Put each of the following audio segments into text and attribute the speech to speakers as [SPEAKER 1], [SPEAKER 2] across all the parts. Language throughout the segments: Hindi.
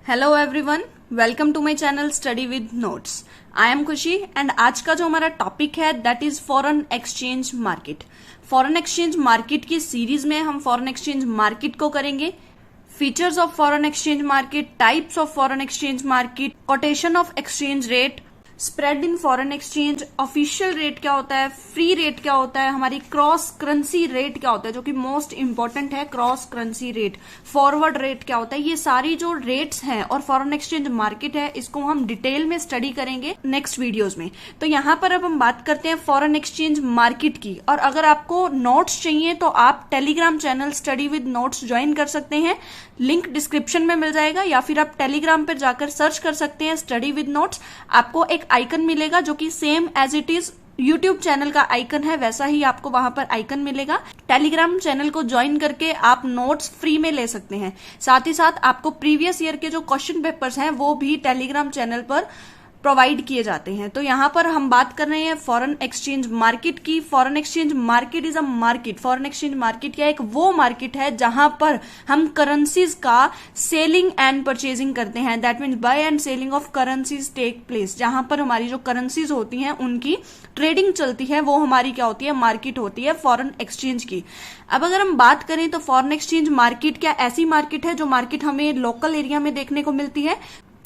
[SPEAKER 1] Hello everyone, welcome to my channel study with notes. I am Khushi and आज का जो हमारा टॉपिक है that is foreign exchange market. Foreign exchange market की सीरीज में हम फॉरेन एक्सचेंज मार्केट को करेंगे, features of foreign exchange market, types of foreign exchange market, quotation of exchange rate, spread in foreign exchange, official rate क्या होता है, फ्री रेट क्या होता है, हमारी क्रॉस करेंसी रेट क्या होता है जो कि मोस्ट इंपॉर्टेंट है, cross currency rate, forward rate क्या होता है। ये सारी जो रेट्स हैं और फॉरेन एक्सचेंज मार्केट है इसको हम डिटेल में स्टडी करेंगे नेक्स्ट वीडियोस में। तो यहाँ पर अब हम बात करते हैं फॉरेन एक्सचेंज मार्केट की। और अगर आपको नोट्स चाहिए तो आप Telegram channel study with notes join कर सकते हैं, लिंक डिस्क्रिप्शन में मिल जाएगा, या फिर आप टेलीग्राम पर जाकर सर्च कर सकते हैं स्टडी विद नोट्स। आपको एक आइकन मिलेगा जो कि same as it is YouTube channel का आइकन है, वैसा ही आपको वहां पर आइकन मिलेगा। टेलीग्राम चैनल को ज्वाइन करके आप नोट्स फ्री में ले सकते हैं। साथ ही साथ आपको प्रीवियस ईयर के जो क्वेश्चन पेपर्स हैं वो भी टेलीग्राम चैनल पर प्रोवाइड किए जाते हैं। तो यहाँ पर हम बात कर रहे हैं फॉरेन एक्सचेंज मार्केट की। Foreign exchange market is a market. Foreign exchange market क्या एक वो मार्केट है जहां पर हम करेंसीज का सेलिंग एंड परचेजिंग करते हैं। That means buy and selling of currencies take place. जहां पर हमारी जो करेंसीज होती हैं उनकी ट्रेडिंग चलती है, वो हमारी क्या होती है, मार्केट होती है फॉरेन एक्सचेंज की। अब अगर हम बात करें तो फॉरेन एक्सचेंज मार्केट क्या ऐसी मार्केट है जो मार्केट हमें लोकल एरिया में देखने को मिलती है?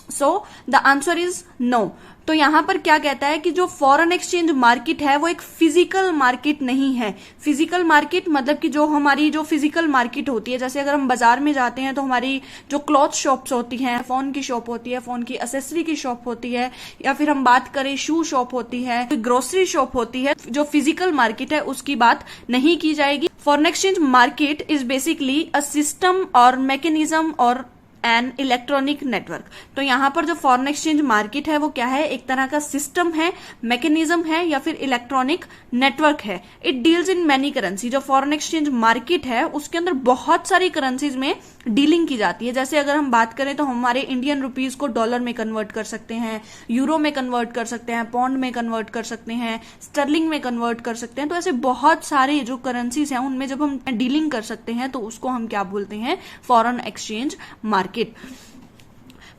[SPEAKER 1] So the answer is no. तो यहां पर क्या कहता है कि जो फॉरेन एक्सचेंज मार्केट है वो एक फिजिकल मार्केट नहीं है। फिजिकल मार्केट मतलब कि जो हमारी जो फिजिकल मार्केट होती है, जैसे अगर हम बाजार में जाते हैं तो हमारी जो क्लॉथ शॉप्स होती हैं, फोन की शॉप होती है, फोन की एसेसरी की शॉप होती है, या फिर हम बात करें शू शॉप होती है, ग्रोसरी शॉप होती है, जो फिजिकल मार्केट है उसकी बात नहीं की जाएगी। Foreign exchange market is basically a system और मैकेनिज्म और एन इलेक्ट्रॉनिक नेटवर्क। तो यहां पर जो फॉरेन एक्सचेंज मार्केट है वो क्या है, एक तरह का सिस्टम है, मैकेनिज्म है, या फिर इलेक्ट्रॉनिक नेटवर्क है। It deals in many currency. जो फॉरेन एक्सचेंज मार्केट है उसके अंदर बहुत सारी करेंसीज में डीलिंग की जाती है। जैसे अगर हम बात करें तो हमारे इंडियन रुपीज को डॉलर में कन्वर्ट कर सकते हैं, यूरो में कन्वर्ट कर सकते हैं, पौंड में कन्वर्ट कर सकते हैं, स्टर्लिंग में कन्वर्ट कर सकते हैं। तो ऐसे बहुत सारे जो करेंसीज हैं उनमें जब हम डीलिंग कर सकते हैं तो उसको हम क्या बोलते हैं, foreign exchange market.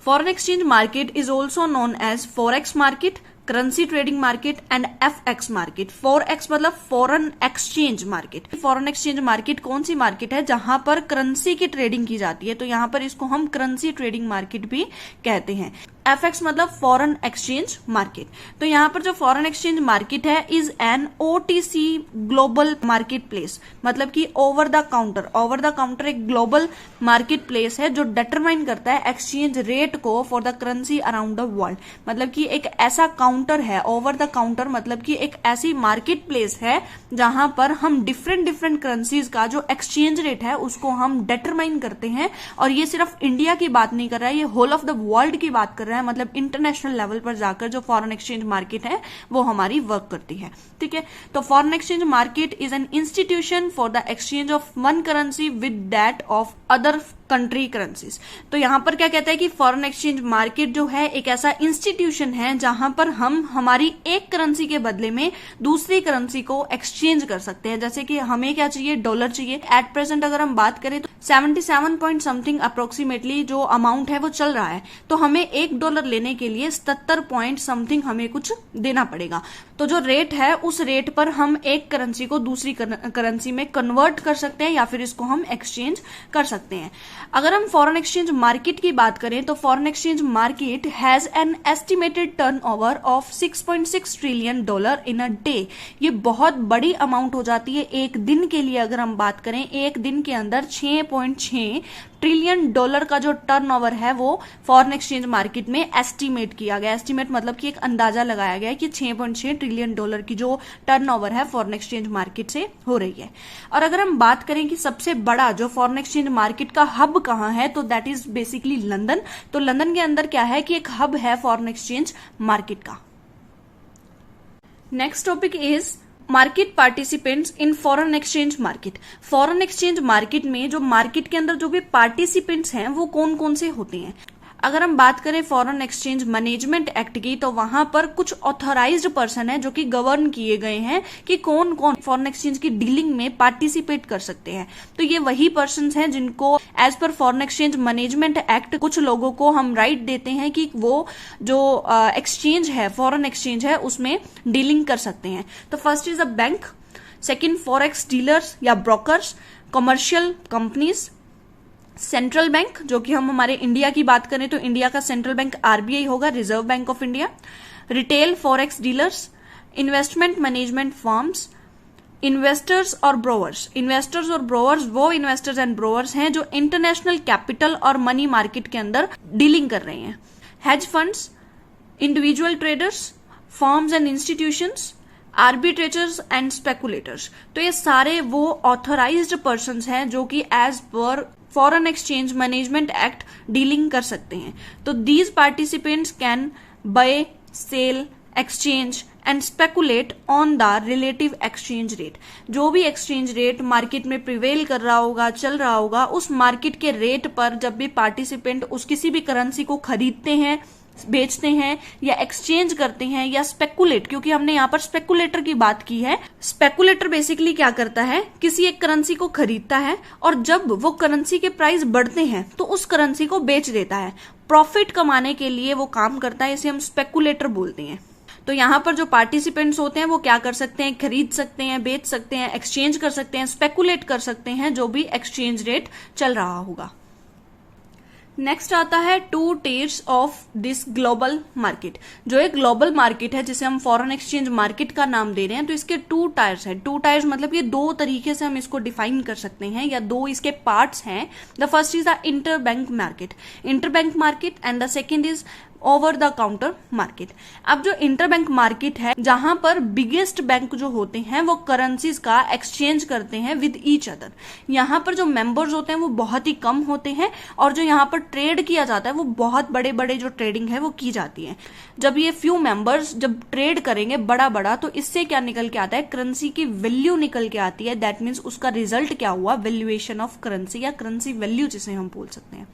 [SPEAKER 1] Foreign exchange market is also known as forex market, currency trading market and FX market. 4X मतलब foreign exchange market. Foreign exchange market कौन सी मार्केट है, जहां पर करेंसी की ट्रेडिंग की जाती है, तो यहां पर इसको हम करेंसी ट्रेडिंग मार्केट भी कहते हैं। FX मतलब फॉरेन एक्सचेंज मार्केट। तो यहां पर जो फॉरेन एक्सचेंज मार्केट है is an OTC global market place, मतलब कि over the counter. Over the counter एक ग्लोबल मार्केट प्लेस है जो डिटरमाइन करता है एक्सचेंज रेट को for the currency around the world. मतलब कि एक ऐसा काउंटर है, ओवर द काउंटर मतलब कि एक ऐसी मार्केट प्लेस है जहां पर हम डिफरेंट करेंसीज का जो एक्सचेंज रेट है उसको हम डिटरमाइन करते हैं। और ये सिर्फ इंडिया की बात नहीं कर रहा है, ये होल ऑफ द वर्ल्ड की बात कर रहा है। मतलब इंटरनेशनल लेवल पर जाकर जो फॉरेन एक्सचेंज मार्केट है वो हमारी वर्क करती है। ठीक है, तो foreign exchange market is an institution for the exchange of one currency with that of other country currencies. तो यहां पर क्या कहता है कि फॉरेन एक्सचेंज मार्केट जो है एक ऐसा इंस्टीट्यूशन है जहां पर हम हमारी एक करेंसी के बदले में दूसरी करेंसी को एक्सचेंज कर सकते हैं। जैसे कि हमें क्या चाहिए, डॉलर चाहिए। एट प्रेजेंट अगर हम बात करें तो 77 पॉइंट समथिंग अप्रोक्सीमेटली जो अमाउंट है वो चल रहा है, तो हमें $1 लेने के लिए 77 पॉइंट समथिंग हमें कुछ देना पड़ेगा। तो जो रेट है उस रेट पर हम एक करेंसी को दूसरी करेंसी में कन्वर्ट कर सकते हैं या फिर इसको हम एक्सचेंज कर सकते हैं। अगर हम फॉरेन एक्सचेंज मार्केट की बात करें तो foreign exchange market has an estimated turnover of $6.6 trillion in a day. ये बहुत बड़ी अमाउंट हो जाती है एक दिन के लिए। अगर हम बात करें एक दिन के अंदर $6.6 ट्रिलियन का जो टर्नओवर है वो फॉरेन एक्सचेंज मार्केट में एस्टिमेट किया गया। एस्टिमेट मतलब कि एक अंदाजा लगाया गया है कि $6.6 ट्रिलियन की जो टर्नओवर है फॉरेन एक्सचेंज मार्केट से हो रही है। और अगर हम बात करें कि सबसे बड़ा जो फॉरेन एक्सचेंज मार्केट का हब कहां है, तो दैट इज बेसिकली लंदन। तो लंदन के अंदर क्या है कि एक हब है फॉरेन एक्सचेंज मार्केट का। Next topic is market participants in foreign exchange market. Foreign exchange market में जो मार्केट के अंदर जो भी पार्टिसिपेंट्स हैं वो कौन कौन से होते हैं। अगर हम बात करें फॉरेन एक्सचेंज मैनेजमेंट एक्ट की, तो वहां पर कुछ ऑथराइज्ड पर्सन है जो कि गवर्न किए गए हैं कि कौन कौन फॉरेन एक्सचेंज की डीलिंग में पार्टिसिपेट कर सकते हैं। तो ये वही पर्सन हैं जिनको as per foreign exchange management act कुछ लोगों को हम राइट देते हैं कि वो जो एक्सचेंज है, फॉरेन एक्सचेंज है, उसमें डीलिंग कर सकते हैं। तो first is a bank, second forex dealers या brokers, commercial companies, central bank, जो कि हम हमारे इंडिया की बात करें तो इंडिया का सेंट्रल बैंक आरबीआई होगा, reserve bank of India, retail forex dealers, investment management firms, investors और ब्रोवर्स। इन्वेस्टर्स और ब्रोवर्स वो इन्वेस्टर्स एंड ब्रोवर्स हैं जो इंटरनेशनल कैपिटल और मनी मार्केट के अंदर डीलिंग कर रहे हैं, hedge funds, individual traders, firms and institutions, arbitrators and speculators. तो ये सारे वो ऑथराइज्ड पर्संस हैं जो कि as per foreign exchange management act dealing कर सकते हैं। तो these participants can buy, sell, exchange and speculate on the relative exchange rate. जो भी एक्सचेंज रेट मार्केट में प्रिवेल कर रहा होगा, चल रहा होगा, उस मार्केट के रेट पर जब भी पार्टिसिपेंट उस किसी भी करेंसी को खरीदते हैं, बेचते हैं या एक्सचेंज करते हैं या स्पेकुलेट, क्योंकि हमने यहाँ पर स्पेकुलेटर की बात की है। स्पेकुलेटर बेसिकली क्या करता है, किसी एक करेंसी को खरीदता है और जब वो करेंसी के प्राइस बढ़ते हैं तो उस करेंसी को बेच देता है, प्रॉफिट कमाने के लिए वो काम करता है, इसे हम स्पेकुलेटर बोलते हैं। तो यहाँ पर जो पार्टिसिपेंट्स होते हैं वो क्या कर सकते हैं, खरीद सकते हैं, बेच सकते हैं, एक्सचेंज कर सकते हैं, स्पेकुलेट कर सकते हैं जो भी एक्सचेंज रेट चल रहा होगा। नेक्स्ट आता है two tiers of this global market. जो एक ग्लोबल मार्केट है जिसे हम फॉरेन एक्सचेंज मार्केट का नाम दे रहे हैं, तो इसके टू टायर्स है। टू टायर्स मतलब ये दो तरीके से हम इसको डिफाइन कर सकते हैं या दो इसके पार्ट्स हैं। The first is the interbank market, interbank market, and the second is over the counter market. अब जो इंटरबैंक मार्केट है, जहां पर बिगेस्ट बैंक जो होते हैं वो करेंसीज का एक्सचेंज करते हैं विद ईच अदर। यहाँ पर जो मेंबर्स होते हैं वो बहुत ही कम होते हैं और जो यहाँ पर ट्रेड किया जाता है वो बहुत बड़े बड़े जो ट्रेडिंग है वो की जाती है। जब ये फ्यू मेंबर्स जब ट्रेड करेंगे बड़ा बड़ा, तो इससे क्या निकल के आता है, करेंसी की वैल्यू निकल के आती है। दैट मीन्स उसका रिजल्ट क्या हुआ, वैल्यूएशन ऑफ करेंसी या करेंसी वैल्यू जिसे हम बोल सकते हैं।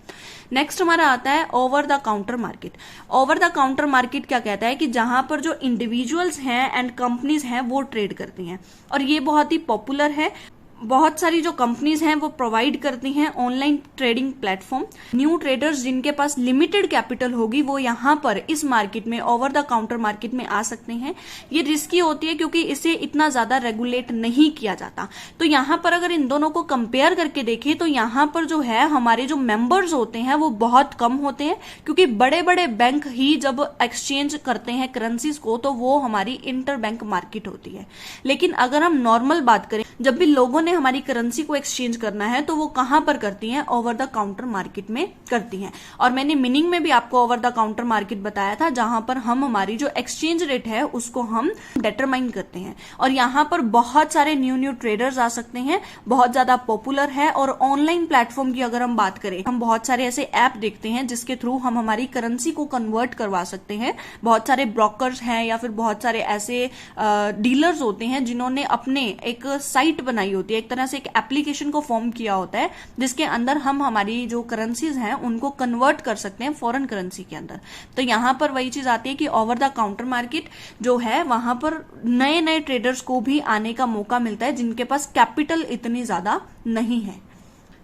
[SPEAKER 1] नेक्स्ट हमारा आता है over the counter market. Over the counter market क्या कहता है कि जहां पर जो इंडिविजुअल्स हैं एंड कंपनीज हैं वो ट्रेड करती हैं, और ये बहुत ही पॉपुलर है। बहुत सारी जो कंपनीज हैं वो प्रोवाइड करती हैं online trading platform. New traders जिनके पास लिमिटेड कैपिटल होगी वो यहाँ पर इस मार्केट में, ओवर द काउंटर मार्केट में आ सकते हैं। ये रिस्की होती है क्योंकि इसे इतना ज्यादा रेगुलेट नहीं किया जाता। तो यहाँ पर अगर इन दोनों को कंपेयर करके देखें तो यहाँ पर जो है हमारे जो मेंबर्स होते हैं वो बहुत कम होते हैं, क्योंकि बड़े बड़े बैंक ही जब एक्सचेंज करते हैं करेंसीज को तो वो हमारी इंटर बैंक मार्केट होती है। लेकिन अगर हम नॉर्मल बात करें, जब भी लोगों ने हमारी करेंसी को एक्सचेंज करना है तो वो कहां पर करती हैं, ओवर द काउंटर मार्केट में करती हैं। और मैंने मीनिंग में भी आपको ओवर द काउंटर मार्केट बताया था, जहां पर हम हमारी जो एक्सचेंज रेट है उसको हम डिटरमाइन करते हैं। और यहां पर बहुत सारे न्यू ट्रेडर्स आ सकते हैं, बहुत ज्यादा पॉपुलर है। और ऑनलाइन प्लेटफॉर्म की अगर हम बात करें, हम बहुत सारे ऐसे ऐप देखते हैं जिसके थ्रू हम हमारी करेंसी को कन्वर्ट करवा सकते हैं। बहुत सारे ब्रोकर्स हैं या फिर बहुत सारे ऐसे डीलर्स होते हैं जिन्होंने अपने एक साइट बनाई होती है, एक तरह से एक एप्लीकेशन को फॉर्म किया होता है जिसके अंदर हम हमारी जो करेंसीज हैं उनको कन्वर्ट कर सकते हैं फॉरेन करेंसी के अंदर। तो यहां पर वही चीज आती है कि ओवर द काउंटर मार्केट जो है वहां पर नए नए ट्रेडर्स को भी आने का मौका मिलता है जिनके पास कैपिटल इतनी ज्यादा नहीं है।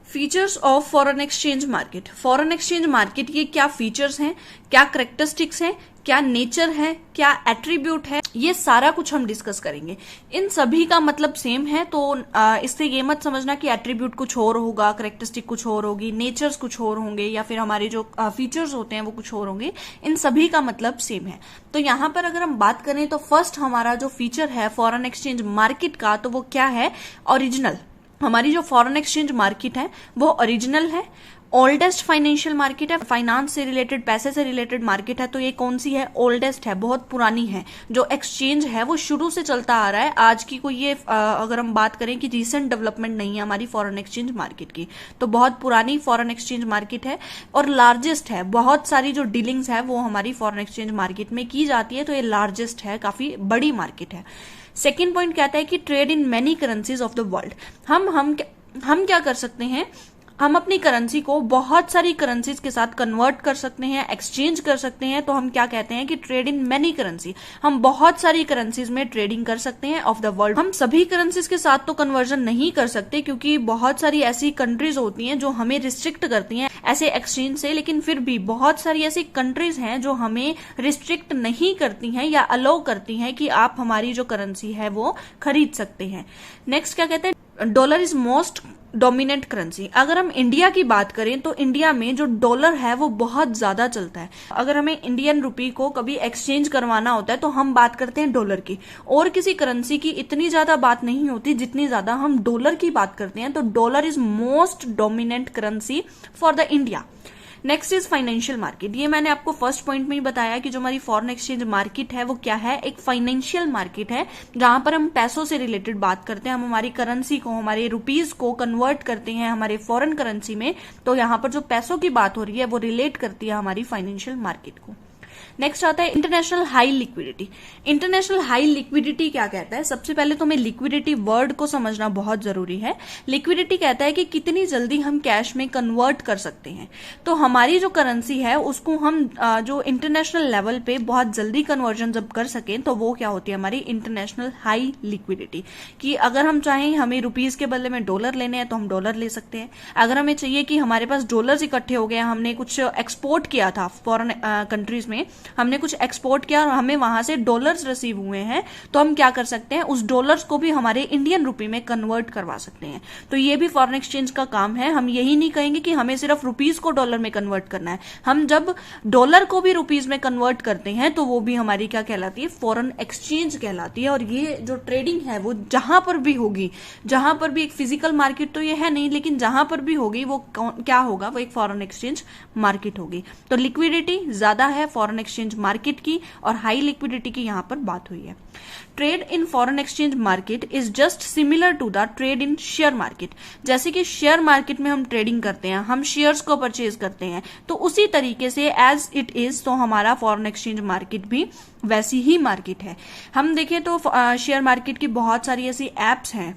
[SPEAKER 1] Features of foreign exchange market. Foreign exchange market के क्या फीचर्स हैं, क्या करेक्टरिस्टिक्स हैं, क्या नेचर है, क्या एट्रीब्यूट है, ये सारा कुछ हम डिस्कस करेंगे। इन सभी का मतलब सेम है, तो इससे ये मत समझना कि एट्रीब्यूट कुछ और होगा, करेक्टरिस्टिक कुछ और होगी, नेचर्स कुछ और होंगे या फिर हमारे जो फीचर्स होते हैं वो कुछ और होंगे। इन सभी का मतलब सेम है। तो यहाँ पर अगर हम बात करें तो फर्स्ट हमारा जो फीचर है फॉरेन एक्सचेंज मार्केट का, तो वो क्या है, ओरिजिनल। हमारी जो फॉरेन एक्सचेंज मार्केट है वो ओरिजिनल है, ओल्डेस्ट फाइनेंशियल मार्केट है, फाइनेंस से रिलेटेड, पैसे से रिलेटेड मार्केट है। तो ये कौन सी है, ओल्डेस्ट है, बहुत पुरानी है। जो एक्सचेंज है वो शुरू से चलता आ रहा है, आज की कोई ये अगर हम बात करें कि रिसेंट डेवलपमेंट नहीं है हमारी फॉरेन एक्सचेंज मार्केट की, तो बहुत पुरानी फॉरेन एक्सचेंज मार्केट है और लार्जेस्ट है। बहुत सारी जो डीलिंग्स है वो हमारी फॉरेन एक्सचेंज मार्केट में की जाती है, तो ये लार्जेस्ट है, काफी बड़ी मार्केट है। सेकेंड पॉइंट कहता है कि trade in many currencies of the world. हम क्या कर सकते हैं, हम अपनी करेंसी को बहुत सारी करेंसीज के साथ कन्वर्ट कर सकते हैं, एक्सचेंज कर सकते हैं, तो हम क्या कहते हैं कि ट्रेड इन मैनी करेंसी। हम बहुत सारी करेंसीज में ट्रेडिंग कर सकते हैं ऑफ द वर्ल्ड। हम सभी करेंसीज के साथ तो कन्वर्जन नहीं कर सकते, क्योंकि बहुत सारी ऐसी कंट्रीज होती हैं जो हमें रिस्ट्रिक्ट करती हैं ऐसे एक्सचेंज से, लेकिन फिर भी बहुत सारी ऐसी कंट्रीज हैं जो हमें रिस्ट्रिक्ट नहीं करती हैं या अलाउ करती हैं कि आप हमारी जो करेंसी है वो खरीद सकते हैं। नेक्स्ट क्या कहते हैं, dollar is most dominant currency. अगर हम इंडिया की बात करें तो इंडिया में जो डॉलर है वो बहुत ज्यादा चलता है। अगर हमें इंडियन रुपी को कभी एक्सचेंज करवाना होता है तो हम बात करते हैं डॉलर की, और किसी करेंसी की इतनी ज्यादा बात नहीं होती जितनी ज्यादा हम डॉलर की बात करते हैं। तो dollar is most dominant currency for the India. Next is financial market. ये मैंने आपको फर्स्ट पॉइंट में ही बताया कि जो हमारी फॉरेन एक्सचेंज मार्केट है वो क्या है, एक फाइनेंशियल मार्केट है, जहां पर हम पैसों से रिलेटेड बात करते हैं। हम हमारी करेंसी को, हमारे रुपीज को कन्वर्ट करते हैं हमारे फॉरेन करेंसी में, तो यहां पर जो पैसों की बात हो रही है वो रिलेट करती है हमारी फाइनेंशियल मार्केट को। नेक्स्ट आता है international high liquidity. International high liquidity क्या कहता है, सबसे पहले तो हमें लिक्विडिटी वर्ड को समझना बहुत जरूरी है। लिक्विडिटी कहता है कि कितनी जल्दी हम कैश में कन्वर्ट कर सकते हैं। तो हमारी जो करेंसी है उसको हम जो इंटरनेशनल लेवल पे बहुत जल्दी कन्वर्जन जब कर सकें तो वो क्या होती है हमारी इंटरनेशनल हाई लिक्विडिटी। कि अगर हम चाहें हमें रुपीज के बदले में डॉलर लेने हैं तो हम डॉलर ले सकते हैं। अगर हमें चाहिए कि हमारे पास डॉलर्स इकट्ठे हो गए, हमने कुछ एक्सपोर्ट किया था फॉरेन कंट्रीज में, हमने कुछ एक्सपोर्ट किया और हमें वहां से डॉलर्स रिसीव हुए हैं, तो हम क्या कर सकते हैं, उस डॉलर्स को भी हमारे इंडियन रुपी में कन्वर्ट करवा सकते हैं। तो ये भी फॉरेन एक्सचेंज का काम है। हम यही नहीं कहेंगे कि हमें सिर्फ रुपीज को डॉलर में कन्वर्ट करना है। हम जब डॉलर को भी रुपीज में कन्वर्ट करते हैं तो वो भी हमारी क्या कहलाती है, फॉरेन एक्सचेंज कहलाती है। और ये जो ट्रेडिंग है वो जहां पर भी होगी, जहां पर भी, एक फिजिकल मार्केट तो ये है नहीं, लेकिन जहां पर भी होगी वो क्या होगा, वो एक फॉरेन एक्सचेंज मार्केट होगी। तो लिक्विडिटी ज्यादा है फॉरेन एक्सचेंज मार्केट की और हाई लिक्विडिटी की यहां पर बात हुई है। Trade in foreign exchange market is just similar to the trade in share market. जैसे कि शेयर मार्केट में हम ट्रेडिंग करते हैं, हम शेयर्स को परचेज करते हैं, तो उसी तरीके से एज इट इज तो हमारा फॉरेन एक्सचेंज मार्केट भी वैसी ही मार्केट है। हम देखें तो शेयर मार्केट की बहुत सारी ऐसी एप्स हैं,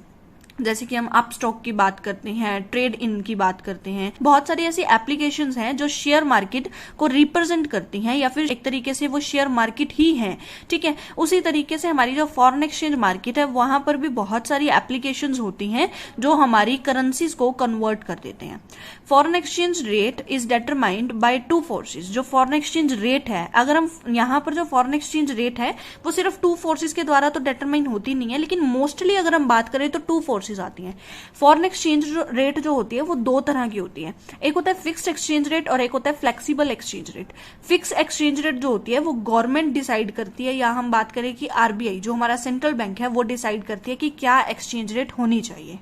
[SPEAKER 1] जैसे कि हम अप स्टॉक की बात करते हैं, ट्रेड इन की बात करते हैं, बहुत सारी ऐसी एप्लीकेशंस हैं जो शेयर मार्केट को रिप्रेजेंट करती हैं या फिर एक तरीके से वो शेयर मार्केट ही है। ठीक है, उसी तरीके से हमारी जो फॉरेन एक्सचेंज मार्केट है वहां पर भी बहुत सारी एप्लीकेशंस होती हैं जो हमारी करेंसीज को कन्वर्ट कर देते हैं। Foreign exchange rate is determined by two forces. जो फॉरेन एक्सचेंज रेट है, अगर हम यहाँ पर जो फॉरेन एक्सचेंज रेट है वो सिर्फ टू फोर्सेज के द्वारा तो डिटरमाइन होती नहीं है, लेकिन मोस्टली अगर हम बात करें तो टू फोर्सेज आती हैं। फॉरेन एक्सचेंज रेट जो होती है वो दो तरह की होती है, एक होता है फिक्स्ड एक्सचेंज रेट और एक होता है flexible exchange rate. Fix exchange rate जो होती है वो गवर्नमेंट डिसाइड करती है, या हम बात करें कि आरबीआई जो हमारा सेंट्रल बैंक है वो डिसाइड करती है कि क्या एक्सचेंज रेट होनी चाहिए।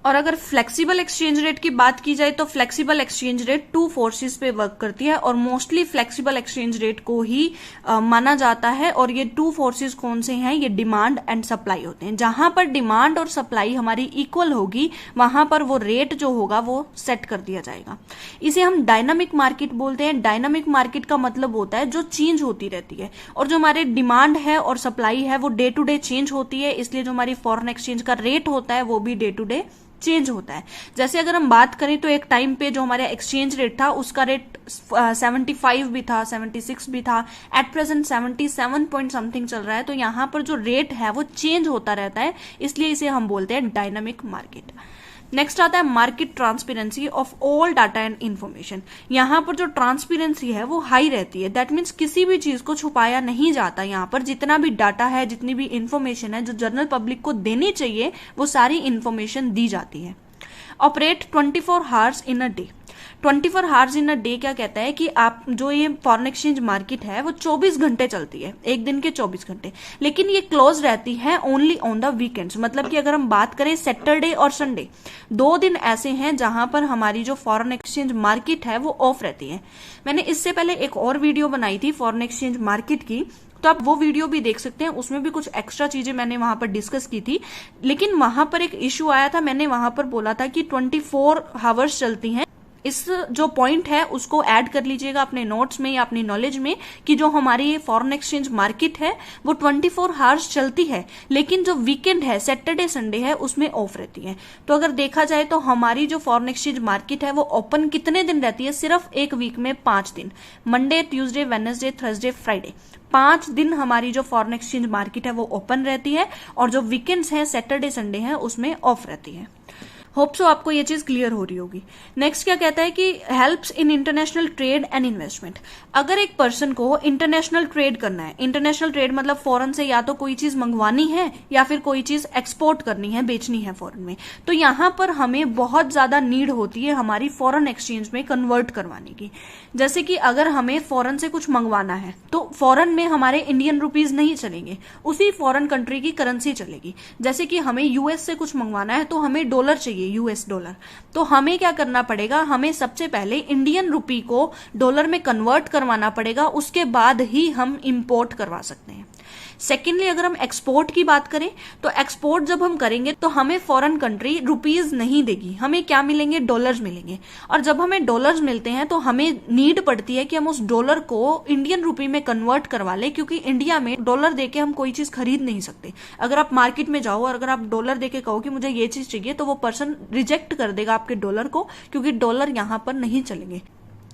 [SPEAKER 1] और अगर फ्लेक्सिबल एक्सचेंज रेट की बात की जाए तो flexible exchange rate two forces पे वर्क करती है और मोस्टली फ्लेक्सिबल एक्सचेंज रेट को ही माना जाता है। और ये टू फोर्सेस कौन से हैं, ये डिमांड एंड सप्लाई होते हैं। जहां पर डिमांड और सप्लाई हमारी इक्वल होगी वहां पर वो रेट जो होगा वो सेट कर दिया जाएगा। इसे हम डायनामिक मार्केट बोलते हैं। डायनामिक मार्केट का मतलब होता है जो चेंज होती रहती है, और जो हमारे डिमांड है और सप्लाई है वो डे टू डे चेंज होती है, इसलिए जो हमारी फॉरेन एक्सचेंज का रेट होता है वो भी डे टू डे चेंज होता है। जैसे अगर हम बात करें तो एक टाइम पे जो हमारा एक्सचेंज रेट था उसका रेट 75 भी था, 76 भी था, एट प्रेजेंट 77 पॉइंट समथिंग चल रहा है। तो यहाँ पर जो रेट है वो चेंज होता रहता है, इसलिए इसे हम बोलते हैं डायनामिक मार्केट। नेक्स्ट आता है market transparency of all data and information. यहाँ पर जो ट्रांसपेरेंसी है वो हाई रहती है। दैट मीन्स किसी भी चीज को छुपाया नहीं जाता। यहाँ पर जितना भी डाटा है, जितनी भी इन्फॉर्मेशन है जो जनरल पब्लिक को देनी चाहिए वो सारी इन्फॉर्मेशन दी जाती है। Operate 24 hours in a day. 24 hours in a day क्या कहता है कि आप जो ये फॉरेन एक्सचेंज मार्केट है वो 24 घंटे चलती है, एक दिन के 24 घंटे, लेकिन ये क्लोज रहती है ओनली ऑन द वीकेंड्स। मतलब कि अगर हम बात करें सैटरडे और संडे, दो दिन ऐसे हैं जहां पर हमारी जो फॉरेन एक्सचेंज मार्केट है वो ऑफ रहती है। मैंने इससे पहले एक और वीडियो बनाई थी फॉरेन एक्सचेंज मार्केट की, तो आप वो वीडियो भी देख सकते हैं। उसमें भी कुछ एक्स्ट्रा चीजें मैंने वहां पर डिस्कस की थी, लेकिन वहां पर एक इश्यू आया था। मैंने वहां पर बोला था कि 24 आवर्स चलती हैं इस जो पॉइंट है उसको ऐड कर लीजिएगा अपने नोट्स में या अपनी नॉलेज में कि जो हमारी फॉरेन एक्सचेंज मार्केट है वो 24 आवर्स चलती है, लेकिन जो वीकेंड है, सैटरडे संडे है, उसमें ऑफ रहती है। तो अगर देखा जाए तो हमारी जो फॉरेन एक्सचेंज मार्केट है वो ओपन कितने दिन रहती है? सिर्फ एक वीक में 5 दिन, Monday, Tuesday, Wednesday, Thursday, Friday, 5 दिन हमारी जो फॉरेन एक्सचेंज मार्केट है वो ओपन रहती है, और जो वीकेंड्स हैं, सैटरडे संडे है, उसमें ऑफ रहती है। होप सो आपको ये चीज क्लियर हो रही होगी। नेक्स्ट क्या कहता है कि helps in international trade and investment. अगर एक पर्सन को इंटरनेशनल ट्रेड करना है, इंटरनेशनल ट्रेड मतलब फॉरेन से या तो कोई चीज मंगवानी है या फिर कोई चीज एक्सपोर्ट करनी है, बेचनी है फॉरेन में, तो यहां पर हमें बहुत ज्यादा नीड होती है हमारी फॉरेन एक्सचेंज में कन्वर्ट करवाने की। जैसे कि अगर हमें फॉरेन से कुछ मंगवाना है तो फॉरेन में हमारे इंडियन रुपीज नहीं चलेंगे, उसी फॉरेन कंट्री की करेंसी चलेगी। जैसे कि हमें यूएस से कुछ मंगवाना है तो हमें डॉलर चाहिए, यूएस डॉलर, तो हमें क्या करना पड़ेगा? हमें सबसे पहले इंडियन रुपी को डॉलर में कन्वर्ट करवाना पड़ेगा, उसके बाद ही हम इंपोर्ट करवा सकते हैं। सेकेंडली, अगर हम एक्सपोर्ट की बात करें तो एक्सपोर्ट जब हम करेंगे तो हमें फॉरेन कंट्री रुपीज नहीं देगी, हमें क्या मिलेंगे? डॉलर्स मिलेंगे। और जब हमें डॉलर्स मिलते हैं तो हमें नीड पड़ती है कि हम उस डॉलर को इंडियन रुपी में कन्वर्ट करवा ले, क्योंकि इंडिया में डॉलर देके हम कोई चीज खरीद नहीं सकते। अगर आप मार्केट में जाओ और अगर आप डॉलर देके कहो कि मुझे ये चीज चाहिए, तो वो पर्सन रिजेक्ट कर देगा आपके डॉलर को, क्योंकि डॉलर यहां पर नहीं चलेंगे।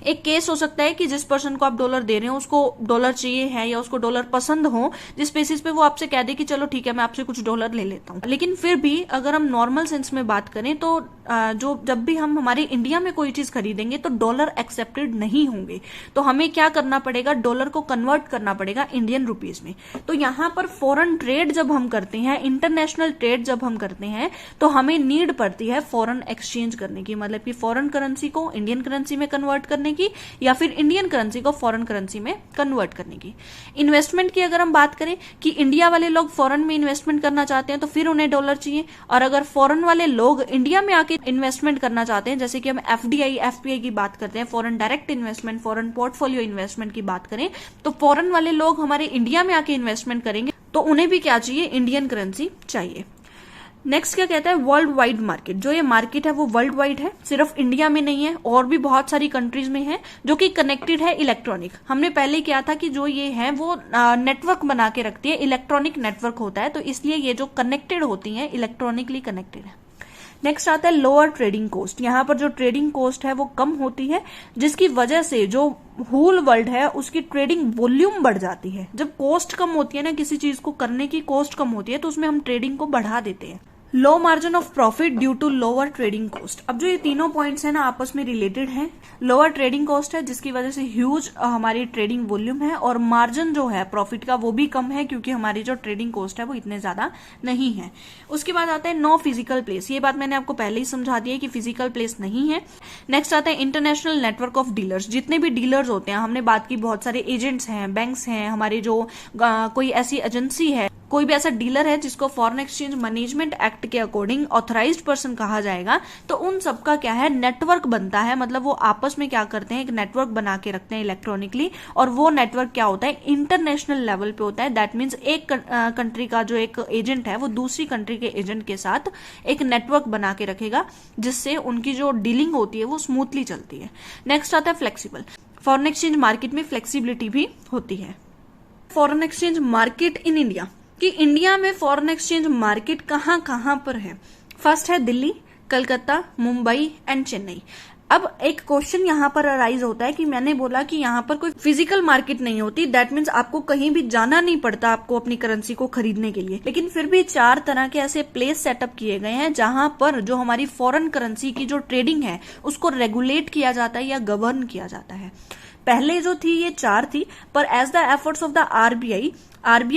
[SPEAKER 1] एक केस हो सकता है कि जिस पर्सन को आप डॉलर दे रहे हो उसको डॉलर चाहिए है या उसको डॉलर पसंद हो, जिस बेसिस पे वो आपसे कह दे कि चलो ठीक है मैं आपसे कुछ डॉलर ले लेता हूँ। लेकिन फिर भी अगर हम नॉर्मल सेंस में बात करें तो जब भी हम हमारे इंडिया में कोई चीज खरीदेंगे तो डॉलर एक्सेप्टेड नहीं होंगे, तो हमें क्या करना पड़ेगा? डॉलर को कन्वर्ट करना पड़ेगा इंडियन रुपीज में। तो यहाँ पर फॉरेन ट्रेड जब हम करते हैं, इंटरनेशनल ट्रेड जब हम करते हैं, तो हमें नीड पड़ती है फॉरेन एक्सचेंज करने की, मतलब कि फॉरेन करेंसी को इंडियन करेंसी में कन्वर्ट करने की या फिर इंडियन करेंसी को फॉरेन करेंसी में कन्वर्ट करने की। इन्वेस्टमेंट की अगर हम बात करें कि इंडिया वाले लोग फॉरेन में इन्वेस्टमेंट करना चाहते हैं तो फिर उन्हें डॉलर चाहिए, और अगर फॉरेन वाले लोग इंडिया में आके इन्वेस्टमेंट करना चाहते हैं, जैसे कि हम एफडीआई, एफपीआई की बात करते हैं, foreign direct investment, foreign portfolio investment की बात करें, तो फॉरेन वाले लोग हमारे इंडिया में आके इन्वेस्टमेंट करेंगे तो उन्हें भी क्या चाहिए? इंडियन करेंसी चाहिए। नेक्स्ट क्या कहता है? World wide market. जो ये मार्केट है वो वर्ल्ड वाइड है, सिर्फ इंडिया में नहीं है, और भी बहुत सारी कंट्रीज में है, जो कि कनेक्टेड है इलेक्ट्रॉनिक। हमने पहले किया था कि जो ये है वो नेटवर्क बना के रखती है, इलेक्ट्रॉनिक नेटवर्क होता है, तो इसलिए ये जो कनेक्टेड होती है इलेक्ट्रॉनिकली कनेक्टेड है। नेक्स्ट आता है लोअर ट्रेडिंग कॉस्ट। यहाँ पर जो ट्रेडिंग कॉस्ट है वो कम होती है, जिसकी वजह से जो होल वर्ल्ड है उसकी ट्रेडिंग वॉल्यूम बढ़ जाती है। जब कॉस्ट कम होती है ना, किसी चीज को करने की कॉस्ट कम होती है, तो उसमें हम ट्रेडिंग को बढ़ा देते हैं। Low margin of profit due to lower trading cost. अब जो ये तीनों पॉइंट्स है ना आपस में रिलेटेड हैं। लोअर ट्रेडिंग कॉस्ट है जिसकी वजह से ह्यूज हमारी ट्रेडिंग वॉल्यूम है, और मार्जिन जो है प्रॉफिट का वो भी कम है क्योंकि हमारी जो ट्रेडिंग कॉस्ट है वो इतने ज्यादा नहीं है। उसके बाद आता है नो फिजिकल प्लेस। ये बात मैंने आपको पहले ही समझा दी है कि फिजिकल प्लेस नहीं है। नेक्स्ट आता है इंटरनेशनल नेटवर्क ऑफ डीलर्स। जितने भी डीलर्स होते हैं, हमने बात की बहुत सारे एजेंट्स हैं, बैंक्स हैं, हमारी जो कोई ऐसी एजेंसी है, कोई भी ऐसा डीलर है जिसको फॉरेन एक्सचेंज मैनेजमेंट एक्ट के अकॉर्डिंग ऑथराइज्ड पर्सन कहा जाएगा, तो उन सबका क्या है? नेटवर्क बनता है। मतलब वो आपस में क्या करते हैं? एक नेटवर्क बना के रखते हैं इलेक्ट्रॉनिकली, और वो नेटवर्क क्या होता है? इंटरनेशनल लेवल पे होता है। दैट मीन्स एक कंट्री का जो एक एजेंट है वो दूसरी कंट्री के एजेंट के साथ एक नेटवर्क बना के रखेगा, जिससे उनकी जो डीलिंग होती है वो स्मूथली चलती है। नेक्स्ट आता है फ्लेक्सिबल। फॉरेन एक्सचेंज मार्केट में फ्लेक्सिबिलिटी भी होती है। Foreign exchange market in India, कि इंडिया में फॉरेन एक्सचेंज मार्केट कहाँ कहाँ पर है। फर्स्ट है दिल्ली, कलकत्ता, मुंबई एंड चेन्नई। अब एक क्वेश्चन यहाँ पर अराइज होता है कि मैंने बोला कि यहाँ पर कोई फिजिकल मार्केट नहीं होती, दैट मीन्स आपको कहीं भी जाना नहीं पड़ता आपको अपनी करेंसी को खरीदने के लिए, लेकिन फिर भी 4 तरह के ऐसे प्लेस सेटअप किए गए हैं जहां पर जो हमारी फॉरेन करेंसी की जो ट्रेडिंग है उसको रेगुलेट किया जाता है या गवर्न किया जाता है। पहले जो थी ये 4 थी, पर as the efforts of the RBI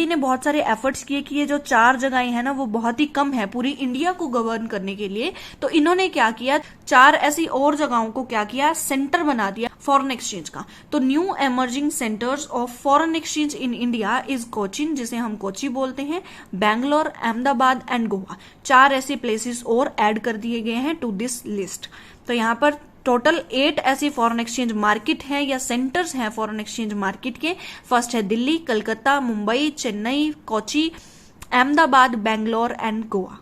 [SPEAKER 1] ने बहुत सारे एफर्ट्स किए कि ये जो 4 जगहें हैं ना वो बहुत ही कम है पूरी इंडिया को गवर्न करने के लिए। तो इन्होंने क्या किया, 4 ऐसी और जगहों को क्या किया, सेंटर बना दिया फॉरेन एक्सचेंज का। तो new emerging centres of foreign exchange in India is Cochin, जिसे हम कोची बोलते हैं, बैंगलोर, अहमदाबाद एंड गोवा। 4 ऐसे प्लेसेस और ऐड कर दिए गए हैं टू दिस लिस्ट। तो यहाँ पर टोटल 8 ऐसी फॉरेन एक्सचेंज मार्केट हैं या सेंटर्स हैं फॉरेन एक्सचेंज मार्केट के। फर्स्ट है Delhi, Calcutta, Mumbai, Chennai, Kochi, Ahmedabad, Bangalore and Goa.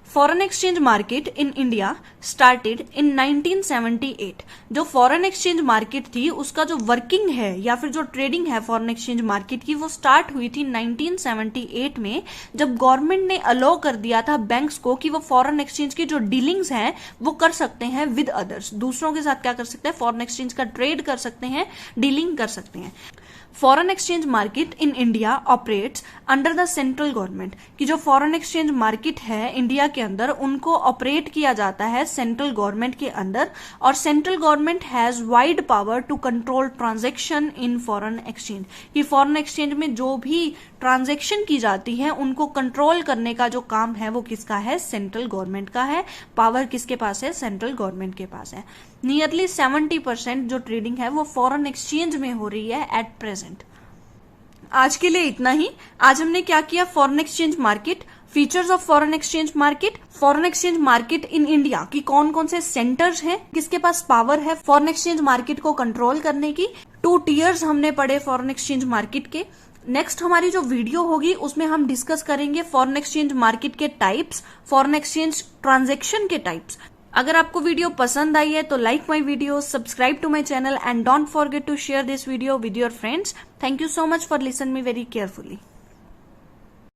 [SPEAKER 1] Foreign exchange market in India started in 1978। जो फॉरेन एक्सचेंज मार्केट थी उसका जो वर्किंग है या फिर जो ट्रेडिंग है फॉरेन एक्सचेंज मार्केट की, वो स्टार्ट हुई थी 1978 में, जब गवर्नमेंट ने अलाउ कर दिया था बैंक्स को कि वो फॉरेन एक्सचेंज की जो डीलिंग्स हैं वो कर सकते हैं विद अदर्स। दूसरों के साथ क्या कर सकते हैं, फॉरेन एक्सचेंज का ट्रेड कर सकते हैं, डीलिंग कर सकते हैं। Foreign exchange market in India operates under the central government, कि जो फॉरेन एक्सचेंज मार्केट है इंडिया के अंदर उनको ऑपरेट किया जाता है सेंट्रल गवर्नमेंट के अंदर, और central government has wide power to control transaction in foreign exchange, कि फॉरेन एक्सचेंज में जो भी ट्रांजैक्शन की जाती है उनको कंट्रोल करने का जो काम है वो किसका है, सेंट्रल गवर्नमेंट का है। पावर किसके पास है, सेंट्रल गवर्नमेंट के पास है। नियरली 70% जो ट्रेडिंग है वो फॉरेन एक्सचेंज में हो रही है एट प्रेजेंट। आज के लिए इतना ही। आज हमने क्या किया, foreign exchange market, features of foreign exchange market, foreign exchange market in India की कौन कौन से सेंटर्स हैं, किसके पास पावर है फॉरेन एक्सचेंज मार्केट को कंट्रोल करने की। 2 टियर्स हमने पढ़े फॉरेन एक्सचेंज मार्केट के। नेक्स्ट हमारी जो वीडियो होगी उसमें हम डिस्कस करेंगे फॉरेन एक्सचेंज मार्केट के टाइप्स, फॉरेन एक्सचेंज ट्रांजैक्शन के टाइप्स। अगर आपको वीडियो पसंद आई है तो like my video, subscribe to my channel and don't forget to share this video with your friends. Thank you so much for listen me very carefully.